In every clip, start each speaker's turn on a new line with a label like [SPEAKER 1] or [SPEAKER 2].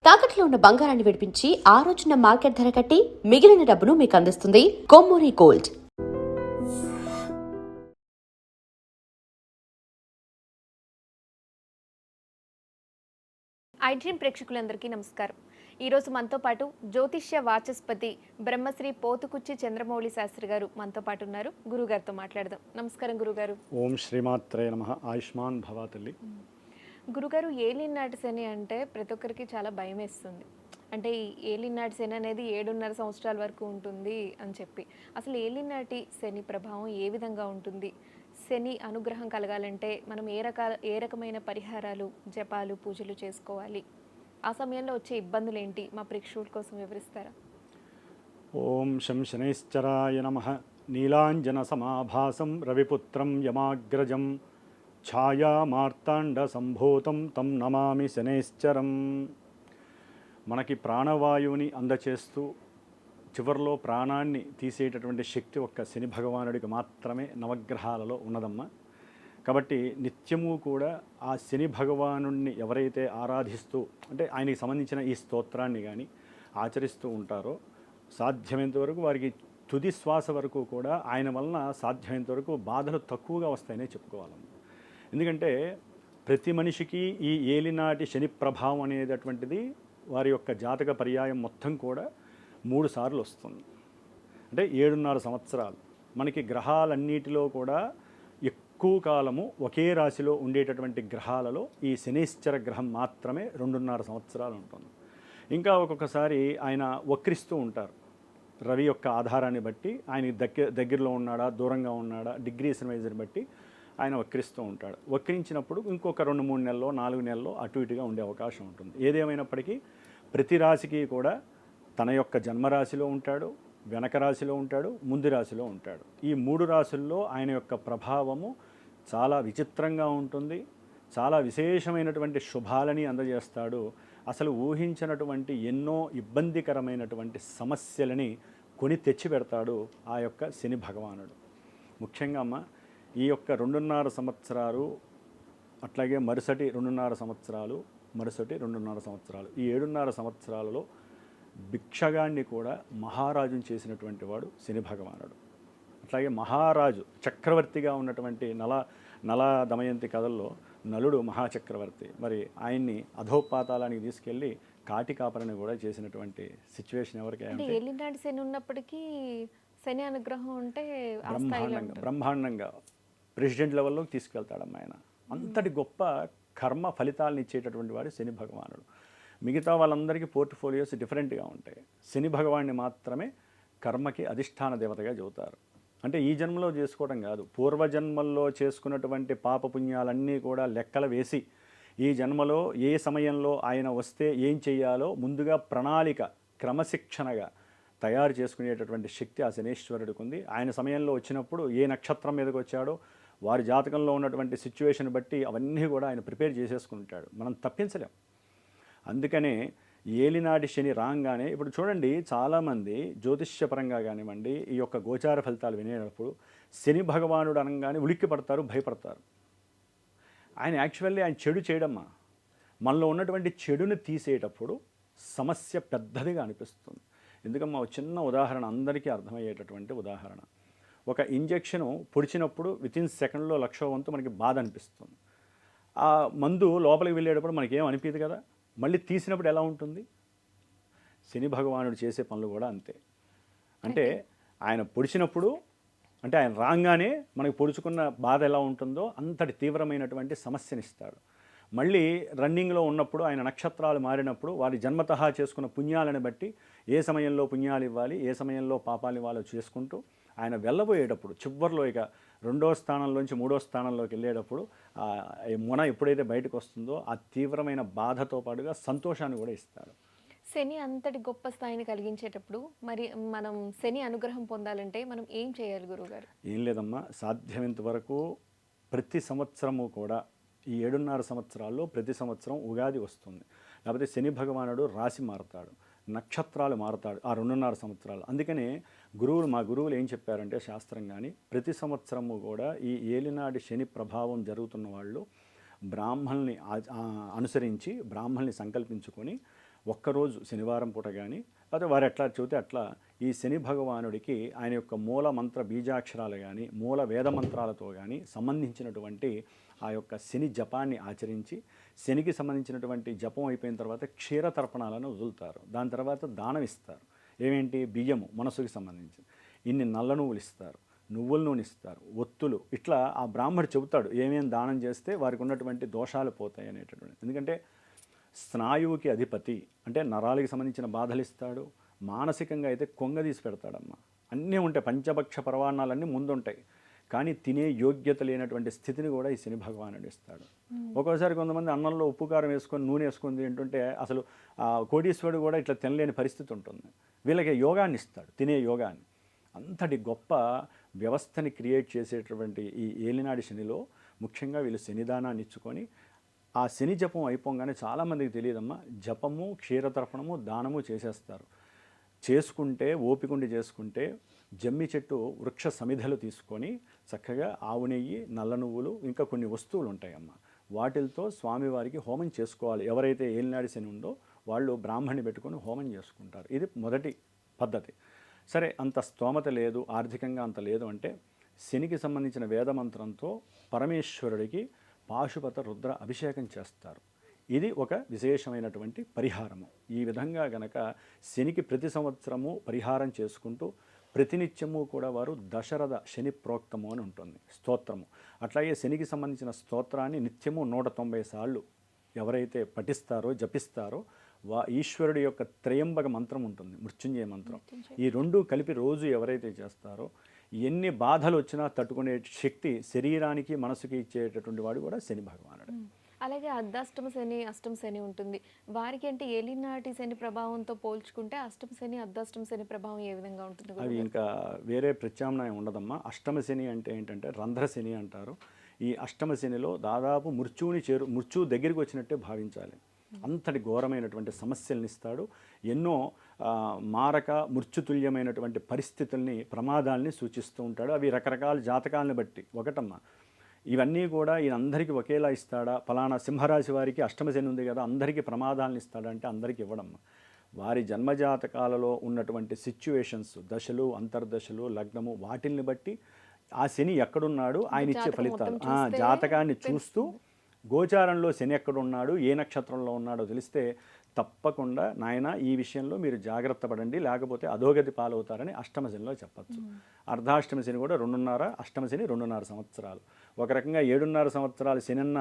[SPEAKER 1] తాకట్లో ఉన్న బంగారాన్ని విడిపించి ఆ రోజున మార్కెట్ ధర కట్టి మిగిలిన డబ్బును మీకు అందిస్తుంది కొమ్మూరి గోల్డ్.
[SPEAKER 2] ఐడ్రీమ్ ప్రేక్షకులందరికీ నమస్కారం. ఈరోజు మనతో పాటు జ్యోతిష్య వాచస్పతి బ్రహ్మశ్రీ పోతుకుచ్చి చంద్రమౌళి శాస్త్రి గారు మనతో పాటు ఉన్నారు. గురుగారితో మాట్లాడదాం. నమస్కారం గురుగారు.
[SPEAKER 3] ఓం శ్రీమాత్రే నమః. ఆయుష్మాన్ భవ తల్లి.
[SPEAKER 2] గురుగారు, ఏలినాటి శని అంటే ప్రతి ఒక్కరికి చాలా భయం వేస్తుంది. అంటే ఈ ఏలినాటి శని అనేది 7.5 సంవత్సరాల వరకు ఉంటుంది అని చెప్పి, అసలు ఏలినాటి శని ప్రభావం ఏ విధంగా ఉంటుంది? శని అనుగ్రహం కలగాలంటే మనం ఏ రకమైన పరిహారాలు, జపాలు, పూజలు చేసుకోవాలి? ఆ సమయంలో వచ్చే ఇబ్బందులు ఏంటి? మా ప్రేక్షకుల కోసం వివరిస్తారా?
[SPEAKER 3] ఓం శం శనైశ్చరాయ నమః. నీలాంజన సమాభాసం రవిపుత్రం యమాగ్రజం ఛాయా మార్తాండ సంభూతం తం నమామి శనైశ్చరం. మనకి ప్రాణవాయువుని అందచేస్తూ చివరిలో ప్రాణాన్ని తీసేటటువంటి శక్తి ఒక్క శని భగవానుడికి మాత్రమే నవగ్రహాలలో ఉన్నదమ్మా. కాబట్టి నిత్యము కూడా ఆ శని భగవానుడిని ఎవరైతే ఆరాధిస్తూ, అంటే ఆయనకి సంబంధించిన ఈ స్తోత్రాన్ని కానీ ఆచరిస్తూ ఉంటారో, సాధ్యమైనంత వరకు వారికి తుది శ్వాస వరకు కూడా ఆయన వలన సాధ్యమైనంత వరకు బాధలు తక్కువగా వస్తాయనే చెప్పుకోవాలమ్మా. ఎందుకంటే ప్రతి మనిషికి ఈ ఏలినాటి శని ప్రభావం అనేటటువంటిది వారి యొక్క జాతక పర్యాయం మొత్తం కూడా 3 సార్లు వస్తుంది. అంటే 7.5 సంవత్సరాలు. మనకి గ్రహాలన్నిటిలో కూడా ఎక్కువ కాలము ఒకే రాశిలో ఉండేటటువంటి గ్రహాలలో ఈ శనైశ్చర గ్రహం మాత్రమే 2.5 సంవత్సరాలు ఉంటుంది. ఇంకా ఒక్కొక్కసారి ఆయన వక్రిస్తూ ఉంటారు. రవి యొక్క ఆధారాన్ని బట్టి ఆయన దగ్గరలో ఉన్నాడా, దూరంగా ఉన్నాడా, డిగ్రీస్ వైజ్ని బట్టి ఆయన వక్రిస్తూ ఉంటాడు. వక్రించినప్పుడు ఇంకొక 2-3 నెలల్లో 4 నెలల్లో అటు ఇటుగా ఉండే అవకాశం ఉంటుంది. ఏదేమైనప్పటికీ ప్రతి రాశికి కూడా తన యొక్క జన్మరాశిలో ఉంటాడు, వెనక రాశిలో ఉంటాడు, ముందు రాశిలో ఉంటాడు. ఈ 3 రాశుల్లో ఆయన యొక్క ప్రభావము చాలా విచిత్రంగా ఉంటుంది. చాలా విశేషమైనటువంటి శుభాలని అందజేస్తాడు. అసలు ఊహించినటువంటి ఎన్నో ఇబ్బందికరమైనటువంటి సమస్యలని కొని తెచ్చిపెడతాడు ఆ యొక్క శని భగవానుడు. ముఖ్యంగా అమ్మ, ఈ యొక్క 2.5 సంవత్సరాలు, అట్లాగే మరుసటి 2.5 సంవత్సరాలు, మరుసటి 2.5 సంవత్సరాలు, ఈ 7.5 సంవత్సరాలలో భిక్షగాన్ని కూడా మహారాజుని చేసినటువంటి వాడు శని భగవానుడు. అట్లాగే మహారాజు చక్రవర్తిగా ఉన్నటువంటి నల దమయంతి కథల్లో నలుడు మహాచక్రవర్తి, మరి ఆయన్ని అధోపాతాలానికి తీసుకెళ్ళి కాటి కాపరిని కూడా చేసినటువంటి సిచ్యువేషన్ ఎవరికైనా
[SPEAKER 2] ఏలినాటి శని ఉన్నప్పటికీ శని అనుగ్రహం ఉంటే
[SPEAKER 3] బ్రహ్మాండంగా ప్రెసిడెంట్ లెవెల్లోకి తీసుకెళ్తాడమ్మ ఆయన. అంతటి గొప్ప కర్మ ఫలితాలను ఇచ్చేటటువంటి వాడు శని భగవానుడు. మిగతా వాళ్ళందరికీ పోర్ట్ఫోలియోస్ డిఫరెంట్గా ఉంటాయి. శని భగవాన్ని మాత్రమే కర్మకి అధిష్టాన దేవతగా చెబుతారు. అంటే ఈ జన్మలో చేసుకోవడం కాదు, పూర్వజన్మల్లో చేసుకున్నటువంటి పాపపుణ్యాలన్నీ కూడా లెక్కలు వేసి ఈ జన్మలో ఏ సమయంలో ఆయన వస్తే ఏం చెయ్యాలో ముందుగా ప్రణాళిక క్రమశిక్షణగా తయారు చేసుకునేటటువంటి శక్తి ఆ శనీశ్వరుడికి ఉంది. ఆయన సమయంలో వచ్చినప్పుడు ఏ నక్షత్రం మీదకి వచ్చాడో వారి జాతకంలో ఉన్నటువంటి సిచ్యువేషన్ బట్టి అవన్నీ కూడా ఆయన ప్రిపేర్ చేసేసుకుంటాడు. మనం తప్పించలేం. అందుకనే ఏలినాటి శని రాగానే ఇప్పుడు చూడండి, చాలామంది జ్యోతిష్యపరంగా కానివ్వండి ఈ యొక్క గోచార ఫలితాలు వినేటప్పుడు శని భగవానుడు అనగానే ఉలిక్కి పడతారు, భయపడతారు. ఆయన యాక్చువల్లీ ఆయన చెడు చేయడమ్మా. మనలో ఉన్నటువంటి చెడుని తీసేటప్పుడు సమస్య పెద్దదిగా అనిపిస్తుంది. ఎందుకమ్మా, ఒక చిన్న ఉదాహరణ, అందరికీ అర్థమయ్యేటటువంటి ఉదాహరణ. ఒక ఇంజెక్షను పొడిచినప్పుడు వితిన్ సెకండ్లో 1,00,000 వంతు మనకి బాధ అనిపిస్తుంది. ఆ మందు లోపలికి వెళ్ళేటప్పుడు మనకేం అనిపించదు కదా, మళ్ళీ తీసినప్పుడు ఎలా ఉంటుంది? శని భగవానుడు చేసే పనులు కూడా అంతే. అంటే ఆయన పొడిచినప్పుడు, అంటే ఆయన రాగానే మనకి పొడుచుకున్న బాధ ఎలా ఉంటుందో అంతటి తీవ్రమైనటువంటి సమస్యనిస్తాడు. మళ్ళీ రన్నింగ్లో ఉన్నప్పుడు ఆయన నక్షత్రాలు మారినప్పుడు వారి జన్మతహా చేసుకున్న పుణ్యాలను బట్టి ఏ సమయంలో పుణ్యాలు ఇవ్వాలి, ఏ సమయంలో పాపాలు ఇవ్వాలో చేసుకుంటూ ఆయన వెళ్ళబోయేటప్పుడు చివరిలో ఇక 2వ స్థానంలోంచి 3వ స్థానంలోకి వెళ్ళేటప్పుడు మొన ఎప్పుడైతే బయటకు వస్తుందో ఆ తీవ్రమైన బాధతో పాటుగా సంతోషాన్ని కూడా ఇస్తాడు.
[SPEAKER 2] శని అంతటి గొప్ప స్థాయిని కలిగించేటప్పుడు మరి మనం శని అనుగ్రహం పొందాలంటే మనం ఏం చేయాలి గురువుగారు?
[SPEAKER 3] ఏం లేదమ్మా, సాధ్యమైనంత వరకు ప్రతి సంవత్సరము కూడా ఈ 7.5 సంవత్సరాల్లో ప్రతి సంవత్సరం ఉగాది వస్తుంది, లేకపోతే శని భగవానుడు రాశి మారుతాడు, నక్షత్రాలు మారుతాడు ఆ 2.5 సంవత్సరాలు. అందుకనే మా గురువులు ఏం చెప్పారంటే శాస్త్రం కానీ ప్రతి సంవత్సరము కూడా ఈ ఏలినాటి శని ప్రభావం జరుగుతున్న వాళ్ళు బ్రాహ్మణుల్ని అనుసరించి బ్రాహ్మణుల్ని సంకల్పించుకొని ఒక్కరోజు శనివారం పూట కానీ అదే వారు ఎట్లా చెబితే అట్లా ఈ శని భగవానుడికి ఆయన యొక్క మూల మంత్ర బీజాక్షరాలు కానీ మూల వేద మంత్రాలతో కానీ సంబంధించినటువంటి ఆ యొక్క శని జపాన్ని ఆచరించి శనికి సంబంధించినటువంటి జపం అయిపోయిన తర్వాత క్షీర తర్పణాలను వదులుతారు. దాని తర్వాత దానం ఇస్తారు. ఏమేంటి? బియ్యము, మనసుకి సంబంధించి ఇన్ని నల్ల నువ్వులు ఇస్తారు, నువ్వుల నూనె ఇస్తారు, ఒత్తులు. ఇట్లా ఆ బ్రాహ్మడు చెబుతాడు ఏమేం దానం చేస్తే వారికి ఉన్నటువంటి దోషాలు పోతాయి అనేటటువంటి. ఎందుకంటే స్నాయువుకి అధిపతి అంటే నరాలకి సంబంధించిన బాధలు ఇస్తాడు, మానసికంగా అయితే కొంగదీసి పెడతాడమ్మ. అన్నీ ఉంటాయి, పంచభక్ష పరవాణాలన్నీ ముందుంటాయి, కానీ తినే యోగ్యత లేనటువంటి స్థితిని కూడా ఈ శని భగవానుడు ఇస్తాడు. ఒక్కోసారి కొంతమంది అన్నంలో ఉప్పు కారం వేసుకొని నూనె వేసుకొని తింటుంటే అసలు కోటీశ్వరుడు కూడా ఇట్లా తినలేని పరిస్థితి ఉంటుంది. వీళ్ళకి యోగాన్ని ఇస్తాడు, తినే యోగాన్ని. అంతటి గొప్ప వ్యవస్థని క్రియేట్ చేసేటటువంటి ఈ ఏలినాడి శనిలో ముఖ్యంగా వీళ్ళు శనిదానాన్ని ఇచ్చుకొని ఆ శని జపం అయిపోగానే చాలామందికి తెలియదమ్మా, జపము క్షీరతర్పణము దానము చేసేస్తారు. చేసుకుంటే ఓపికండి చేసుకుంటే జమ్మి చెట్టు వృక్ష సమిధలు తీసుకొని చక్కగా ఆవు నెయ్యి, నల్ల నువ్వులు, ఇంకా కొన్ని వస్తువులు ఉంటాయమ్మా, వాటితో స్వామివారికి హోమం చేసుకోవాలి. ఎవరైతే ఏలినాడి శని ఉందో వాళ్ళు బ్రాహ్మణ్ణి పెట్టుకొని హోమం చేసుకుంటారు. ఇది మొదటి పద్ధతి. సరే, అంత స్తోమత లేదు, ఆర్థికంగా అంత లేదు అంటే శనికి సంబంధించిన వేదమంత్రంతో పరమేశ్వరుడికి పాశుపత రుద్ర అభిషేకం చేస్తారు. ఇది ఒక విశేషమైనటువంటి పరిహారము. ఈ విధంగా గనక శనికి ప్రతి సంవత్సరము పరిహారం చేసుకుంటూ ప్రతినిత్యము కూడా వారు దశరథ శని ప్రోక్తము అని ఉంటుంది స్తోత్రము. అట్లాగే శనికి సంబంధించిన స్తోత్రాన్ని నిత్యము 190 సార్లు ఎవరైతే పఠిస్తారో జపిస్తారో ఈశ్వరుడి యొక్క త్రయంబక మంత్రం ఉంటుంది, మృత్యుంజయ మంత్రం. ఈ రెండు కలిపి రోజు ఎవరైతే చేస్తారో ఎన్ని బాధలు వచ్చినా తట్టుకునే శక్తి శరీరానికి మనసుకి ఇచ్చేటటువంటి వాడు కూడా శని భగవానుడు.
[SPEAKER 2] అలాగే అర్ధాష్టమ శని, అష్టమ శని ఉంటుంది. వారికి అంటే ఏలినాటి శని ప్రభావంతో పోల్చుకుంటే అష్టమ శని, అర్ధాష్టమ శని ప్రభావం ఏ విధంగా ఉంటుంది?
[SPEAKER 3] అవి ఇంకా వేరే ప్రత్యామ్నాయం ఉండదమ్మా. అష్టమ శని అంటే ఏంటంటే రంధ్ర శని అంటారు. ఈ అష్టమ శనిలో దాదాపు మృత్యువు దగ్గరికి వచ్చినట్టే భావించాలి. అంతటి ఘోరమైనటువంటి సమస్యల్ని ఇస్తాడు. ఎన్నో మారక మృత్యుతుల్యమైనటువంటి పరిస్థితుల్ని, ప్రమాదాల్ని సూచిస్తూ ఉంటాడు. అవి రకరకాల జాతకాలను బట్టి ఒకటమ్మా. ఇవన్నీ కూడా ఈయన అందరికీ ఒకేలా ఇస్తాడా? ఫలానా సింహరాశి వారికి అష్టమ శని ఉంది కదా, అందరికీ ప్రమాదాలను ఇస్తాడా అంటే అందరికీ ఇవ్వడమ్మా. వారి జన్మజాతకాలలో ఉన్నటువంటి సిచ్యువేషన్స్, దశలు, అంతర్దశలు, లగ్నము, వాటిల్ని బట్టి ఆ శని ఎక్కడున్నాడు ఆయన ఇచ్చే ఫలితాలు జాతకాన్ని చూస్తూ గోచారంలో శని ఎక్కడున్నాడు, ఏ నక్షత్రంలో ఉన్నాడో తెలిస్తే తప్పకుండా నాయన ఈ విషయంలో మీరు జాగ్రత్త పడండి, లేకపోతే అధోగతి పాలవుతారని అష్టమ శనిలో చెప్పచ్చు. అర్ధాష్టమ శని కూడా 2.5, అష్టమ శని 2.5 సంవత్సరాలు. ఒక రకంగా 7.5 సంవత్సరాలు శనిన్న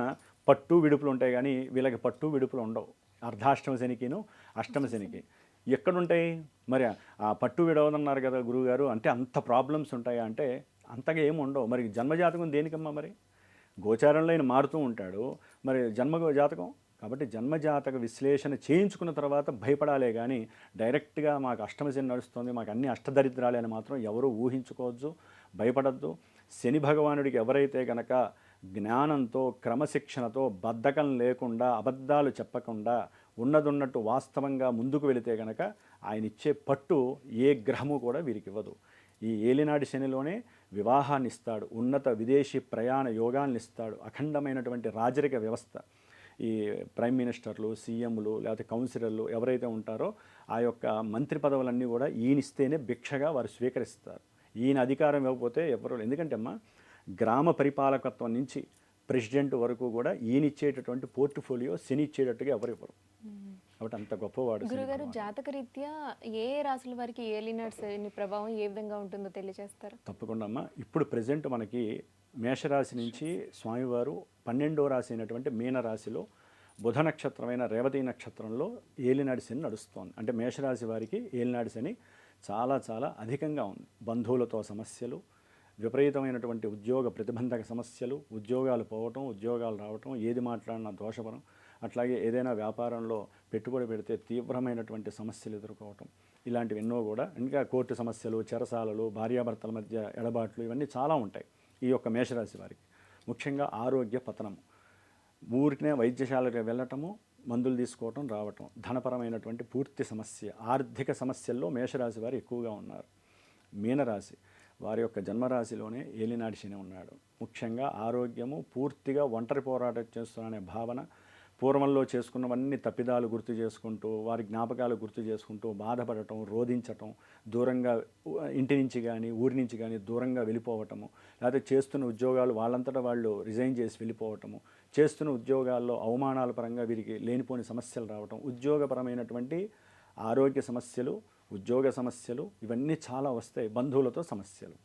[SPEAKER 3] పట్టు విడుపులు ఉంటాయి, కానీ వీళ్ళకి పట్టు విడుపులు ఉండవు. అర్ధాష్టమ శనికిను అష్టమ శనికి ఎక్కడుంటాయి మరి? ఆ పట్టు విడవదన్నారు కదా గురువుగారు, అంటే అంత ప్రాబ్లమ్స్ ఉంటాయా అంటే అంతగా ఏమి ఉండవు. మరి జన్మజాతకం దేనికమ్మా? మరి గోచారంలో ఆయన మారుతూ ఉంటాడు, మరి జన్మ జాతకం కాబట్టి జన్మజాతక విశ్లేషణ చేయించుకున్న తర్వాత భయపడాలే కానీ డైరెక్ట్గా మాకు అష్టమ శని నడుస్తుంది, మాకు అన్ని అష్టదరిద్రాలే అని మాత్రం ఎవరూ ఊహించుకోవద్దు, భయపడద్దు. శని భగవానుడికి ఎవరైతే గనక జ్ఞానంతో, క్రమశిక్షణతో, బద్ధకం లేకుండా, అబద్ధాలు చెప్పకుండా ఉన్నదున్నట్టు వాస్తవంగా ముందుకు వెళితే గనక ఆయన ఇచ్చే పట్టు ఏ గ్రహము కూడా వీరికి ఇవ్వదు. ఈ ఏలినాటి శనిలోనే వివాహాన్ని ఇస్తాడు, ఉన్నత విదేశీ ప్రయాణ యోగాన్ని ఇస్తాడు, అఖండమైనటువంటి రాజరిక వ్యవస్థ. ఈ ప్రైమ్ మినిస్టర్లు, సీఎంలు, లేకపోతే కౌన్సిలర్లు ఎవరైతే ఉంటారో ఆ యొక్క మంత్రి పదవులన్నీ కూడా ఈయనిస్తేనే భిక్షగా వారు స్వీకరిస్తారు. ఈయన అధికారం ఇవ్వకపోతే ఎవరు, ఎందుకంటే అమ్మా గ్రామ పరిపాలకత్వం నుంచి ప్రెసిడెంట్ వరకు కూడా ఈయన ఇచ్చేటటువంటి పోర్ట్ఫోలియో శని ఇచ్చేటట్టుగా ఎవరు ఇవ్వరు. కాబట్టి అంత గొప్పవాడు.
[SPEAKER 2] గురుగారు, జాతక రీత్యా ఏ రాశుల వారికి ఏలినాటి శని ప్రభావం ఏ విధంగా ఉంటుందో తెలియజేస్తారు?
[SPEAKER 3] తప్పకుండా అమ్మా. ఇప్పుడు ప్రజెంట్ మనకి మేషరాశి నుంచి స్వామివారు 12వ రాశి అయినటువంటి మీనరాశిలో బుధ నక్షత్రమైన రేవతి నక్షత్రంలో ఏలినాడి శని నడుస్తోంది. అంటే మేషరాశి వారికి ఏలినాడి శని చాలా చాలా అధికంగా ఉంది. బంధువులతో సమస్యలు, విపరీతమైనటువంటి ఉద్యోగ ప్రతిబంధక సమస్యలు, ఉద్యోగాలు పోవటం, ఉద్యోగాలు రావటం, ఏది మాట్లాడినా దోషపరం, అట్లాగే ఏదైనా వ్యాపారంలో పెట్టుబడి పెడితే తీవ్రమైనటువంటి సమస్యలు ఎదుర్కోవటం, ఇలాంటివి ఎన్నో కూడా. ఇంకా కోర్టు సమస్యలు, చెరసాలలు, భార్యాభర్తల మధ్య ఎడబాట్లు, ఇవన్నీ చాలా ఉంటాయి ఈ యొక్క మేషరాశి వారికి. ముఖ్యంగా ఆరోగ్య పతనము, ఊరికనే వైద్యశాలకు వెళ్ళటము, మందులు తీసుకోవటం, రావటం, ధనపరమైనటువంటి పూర్తి సమస్య, ఆర్థిక సమస్యల్లో మేషరాశి వారు ఎక్కువగా ఉన్నారు. మీనరాశి వారి యొక్క జన్మరాశిలోనే ఏలినాటి శని ఉన్నాడు. ముఖ్యంగా ఆరోగ్యము పూర్తిగా ఒంటరి పోరాటం చేస్తున్నానే భావన, పూర్వంలో చేసుకున్నవన్నీ తప్పిదాలు గుర్తు చేసుకుంటూ వారి జ్ఞాపకాలు గుర్తు చేసుకుంటూ బాధపడటం, రోధించటం, దూరంగా ఇంటి నుంచి కానీ ఊరి నుంచి కానీ దూరంగా వెళ్ళిపోవటము, లేకపోతే చేస్తున్న ఉద్యోగాలు వాళ్ళంతటా వాళ్ళు రిజైన్ చేసి వెళ్ళిపోవటము, చేస్తున్న ఉద్యోగాల్లో అవమానాల పరంగా వీరికి లేనిపోని సమస్యలు రావటం, ఉద్యోగపరమైనటువంటి ఆరోగ్య సమస్యలు, ఉద్యోగ సమస్యలు ఇవన్నీ చాలా వస్తాయి. బంధువులతో సమస్యలు.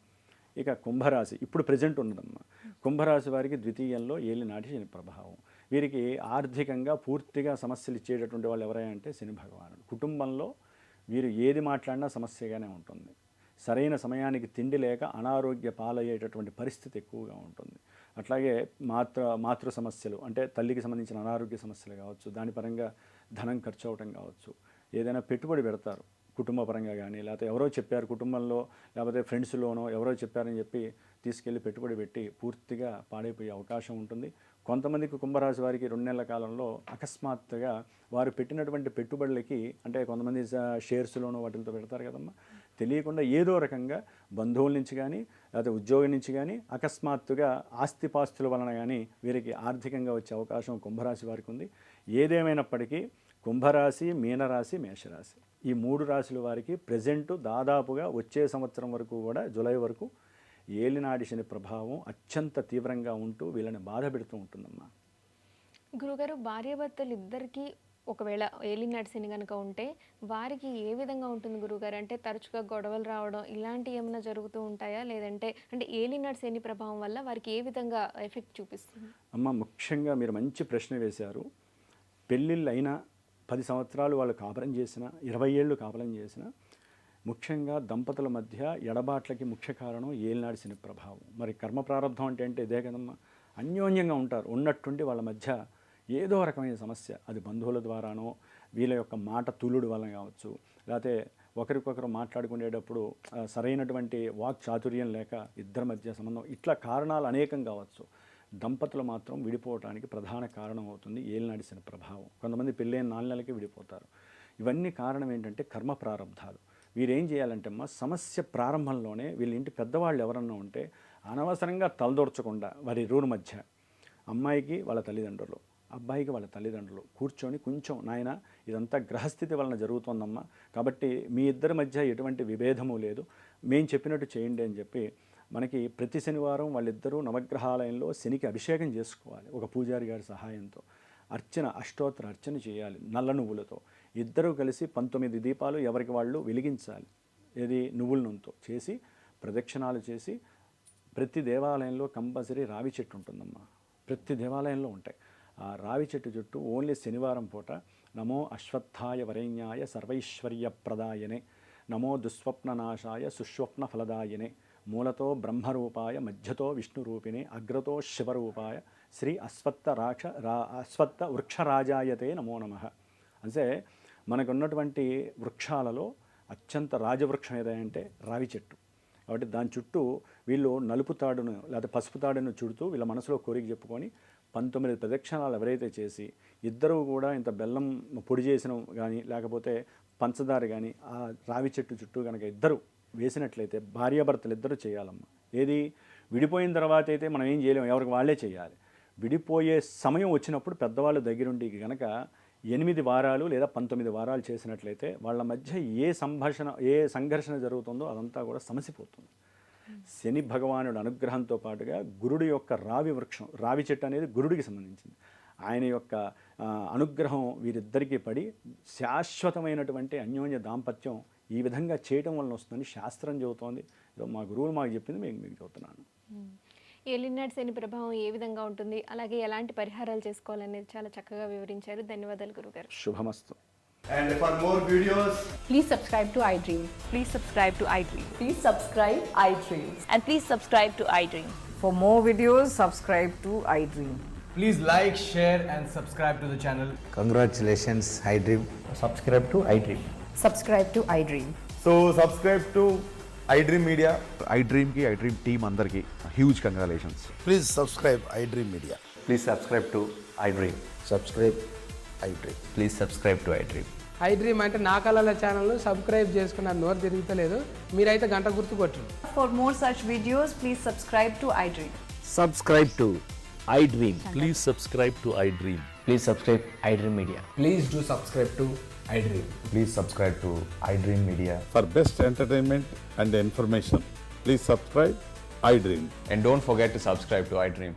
[SPEAKER 3] ఇక కుంభరాశి ఇప్పుడు ప్రజెంట్ ఉన్నదమ్మా. కుంభరాశి వారికి ద్వితీయంలో ఏలినాటి శని ప్రభావం. వీరికి ఆర్థికంగా పూర్తిగా సమస్యలు ఇచ్చేటటువంటి వాళ్ళు ఎవరైనా అంటే శని భగవానుడు. కుటుంబంలో వీరు ఏది మాట్లాడినా సమస్యగానే ఉంటుంది. సరైన సమయానికి తిండి లేక అనారోగ్య పాలయ్యేటటువంటి పరిస్థితి ఎక్కువగా ఉంటుంది. అట్లాగే మాతృ సమస్యలు అంటే తల్లికి సంబంధించిన అనారోగ్య సమస్యలు కావచ్చు, దాని పరంగా ధనం ఖర్చు అవటం కావచ్చు, ఏదైనా పెట్టుబడి పెడతారు కుటుంబ పరంగా కానీ, లేకపోతే ఎవరో చెప్పారు కుటుంబంలో, లేకపోతే ఫ్రెండ్స్లోనో ఎవరో చెప్పారని చెప్పి తీసుకెళ్ళి పెట్టుబడి పెట్టి పూర్తిగా పాడైపోయే అవకాశం ఉంటుంది. కొంతమందికి కుంభరాశి వారికి 2 నెలల కాలంలో అకస్మాత్తుగా వారు పెట్టినటువంటి పెట్టుబడులకి, అంటే కొంతమంది షేర్స్లోనో వాటితో పెడతారు కదమ్మా, తెలియకుండా ఏదో రకంగా బంధువుల నుంచి కానీ లేకపోతే ఉద్యోగం నుంచి కానీ అకస్మాత్తుగా ఆస్తిపాస్తుల వలన కానీ వీరికి ఆర్థికంగా వచ్చే అవకాశం కుంభరాశి వారికి ఉంది. ఏదేమైనప్పటికీ కుంభరాశి, మీనరాశి, మేషరాశి ఈ 3 రాశుల వారికి ప్రజెంటు దాదాపుగా వచ్చే సంవత్సరం వరకు కూడా జూలై వరకు ఏలినాటి శని ప్రభావం అత్యంత తీవ్రంగా ఉంటూ వీళ్ళని బాధ పెడుతూ ఉంటుందమ్మా.
[SPEAKER 2] గురుగారు, భార్యాభర్తలు ఇద్దరికీ ఒకవేళ ఏలినాటి శని కనుక ఉంటే వారికి ఏ విధంగా ఉంటుంది గురుగారు? అంటే తరచుగా గొడవలు రావడం ఇలాంటివి ఏమైనా జరుగుతూ ఉంటాయా? లేదంటే అంటే ఏలినాటి శని ప్రభావం వల్ల వారికి ఏ విధంగా ఎఫెక్ట్ చూపిస్తుంది?
[SPEAKER 3] అమ్మ, ముఖ్యంగా మీరు మంచి ప్రశ్న వేశారు. పెళ్ళిళ్ళు అయినా 10 సంవత్సరాలు వాళ్ళు కాపురం చేసిన, 20 ఏళ్ళు కాపురం చేసిన, ముఖ్యంగా దంపతుల మధ్య ఎడబాట్లకి ముఖ్య కారణం ఏలినాటి శని ప్రభావం. మరి కర్మ ప్రారంభం అంటే ఇదే కదమ్మా. అన్యోన్యంగా ఉంటారు, ఉన్నట్టుండి వాళ్ళ మధ్య ఏదో రకమైన సమస్య, అది బంధువుల ద్వారానో వీళ్ళ యొక్క మాట తూలుడు వలన కావచ్చు, లేకపోతే ఒకరికొకరు మాట్లాడుకునేటప్పుడు సరైనటువంటి వాక్ చాతుర్యం లేక ఇద్దరి మధ్య సంబంధం, ఇట్లా కారణాలు అనేకం కావచ్చు. దంపతులు మాత్రం విడిపోవటానికి ప్రధాన కారణం అవుతుంది ఏలినాటి శని ప్రభావం. కొంతమంది పెళ్ళైన 4 నెలలకి విడిపోతారు. ఇవన్నీ కారణం ఏంటంటే కర్మ ప్రారంధాలు. వీరేం చేయాలంటే అమ్మ, సమస్య ప్రారంభంలోనే వీళ్ళ ఇంటి పెద్దవాళ్ళు ఎవరన్నా ఉంటే అనవసరంగా తలదూర్చకుండా వారి ఇరువురి మధ్య, అమ్మాయికి వాళ్ళ తల్లిదండ్రులు, అబ్బాయికి వాళ్ళ తల్లిదండ్రులు కూర్చొని కొంచెం, నాయన ఇదంతా గ్రహస్థితి వలన జరుగుతోందమ్మా, కాబట్టి మీ ఇద్దరి మధ్య ఎటువంటి విభేదము లేదు, మేము చెప్పినట్టు చేయండి అని చెప్పి, మనకి ప్రతి శనివారం వాళ్ళిద్దరూ నవగ్రహాలయంలో శనికి అభిషేకం చేసుకోవాలి ఒక పూజారి గారి సహాయంతో. అర్చన, అష్టోత్తర అర్చన చేయాలి నల్ల నువ్వులతో. ఇద్దరూ కలిసి 19 దీపాలు ఎవరికి వాళ్ళు వెలిగించాలి. ఏది నువ్వుల నూనెతో చేసి ప్రదక్షిణాలు చేసి, ప్రతి దేవాలయంలో కంపల్సరీ రావి చెట్టు ఉంటుందమ్మా, ప్రతి దేవాలయంలో ఉంటాయి. ఆ రావి చెట్టు చుట్టూ ఓన్లీ శనివారం పూట నమో అశ్వత్థాయ వరేణ్యాయ సర్వైశ్వర్య ప్రదాయనే, నమో దుస్వప్ననాశాయ సుస్వప్న ఫలదాయనే, మూలతో బ్రహ్మరూపాయ మధ్యతో విష్ణురూపిణే అగ్రతో శివరూపాయ శ్రీ అశ్వత్థ వృక్షరాజాయతే నమో నమః. అంటే మనకున్నటువంటి వృక్షాలలో అత్యంత రాజవృక్షం ఏదంటే రావి చెట్టు. కాబట్టి దాని చుట్టూ వీళ్ళు నలుపు తాడును లేదా పసుపు తాడును చుడుతూ వీళ్ళ మనసులో కోరిక చెప్పుకొని 19 ప్రదక్షిణాలు ఎవరైతే చేసి, ఇద్దరూ కూడా ఇంత బెల్లం పొడి చేసిన కానీ లేకపోతే పంచదార కానీ ఆ రావి చెట్టు చుట్టూ కనుక ఇద్దరు వేసినట్లయితే, భార్యాభర్తలు ఇద్దరు చేయాలమ్మా. ఏది విడిపోయిన తర్వాత అయితే మనం ఏం చేయలేము, ఎవరికి వాళ్ళే చేయాలి. విడిపోయే సమయం వచ్చినప్పుడు పెద్దవాళ్ళు దగ్గరుండి కనుక 8 వారాలు లేదా 19 వారాలు చేసినట్లయితే వాళ్ళ మధ్య ఏ సంఘర్షణ జరుగుతుందో అదంతా కూడా సమసిపోతుంది. శని భగవానుడి అనుగ్రహంతో పాటుగా గురుడి యొక్క రావి చెట్టు అనేది గురుడికి సంబంధించింది. ఆయన యొక్క అనుగ్రహం వీరిద్దరికీ పడి శాశ్వతమైనటువంటి అన్యోన్య దాంపత్యం ఈ విధంగా చేయటం వలన వస్తుందని శాస్త్రం చెబుతోంది. మా గురువులు మాకు చెప్పింది మీకు చెబుతున్నాను.
[SPEAKER 2] ఏలినాటి శని ప్రభావం ఏ విధంగా ఉంటుంది, అలాగే ఎలాంటి పరిహారాలు చేసుకోవాలనేది చాలా చక్కగా వివరించారు. ధన్యవాదాలు గురుగారు.
[SPEAKER 3] శుభమస్తు.
[SPEAKER 4] And for more videos,
[SPEAKER 5] Please subscribe to iDream.
[SPEAKER 6] Please subscribe to iDream.
[SPEAKER 5] Please subscribe iDream.
[SPEAKER 6] And please subscribe to iDream.
[SPEAKER 5] For more videos, subscribe to iDream.
[SPEAKER 4] please like, share and subscribe to the channel.
[SPEAKER 7] Congratulations, iDream.
[SPEAKER 8] Subscribe to iDream.
[SPEAKER 5] Subscribe to iDream.
[SPEAKER 4] So subscribe to iDream Media.
[SPEAKER 9] iDream ki iDream team andarki huge congratulations.
[SPEAKER 7] Please subscribe iDream Media.
[SPEAKER 8] Please subscribe to iDream.
[SPEAKER 7] Subscribe iDream.
[SPEAKER 8] Please subscribe to iDream.
[SPEAKER 10] iDream అంటే నా కళల ఛానల్ను subscribe చేసుకున్న నోరు తిరుగుతలేదు, మీరైతే గంట గుర్తు కొట్టండి.
[SPEAKER 5] For more such videos, please subscribe to iDream.
[SPEAKER 8] Subscribe to iDream.
[SPEAKER 11] Please subscribe to iDream.
[SPEAKER 8] Please subscribe iDream Media.
[SPEAKER 10] Please do subscribe to iDream.
[SPEAKER 9] Please subscribe to iDream Media.
[SPEAKER 11] For best entertainment and information, please subscribe iDream.
[SPEAKER 8] And don't forget to subscribe to iDream.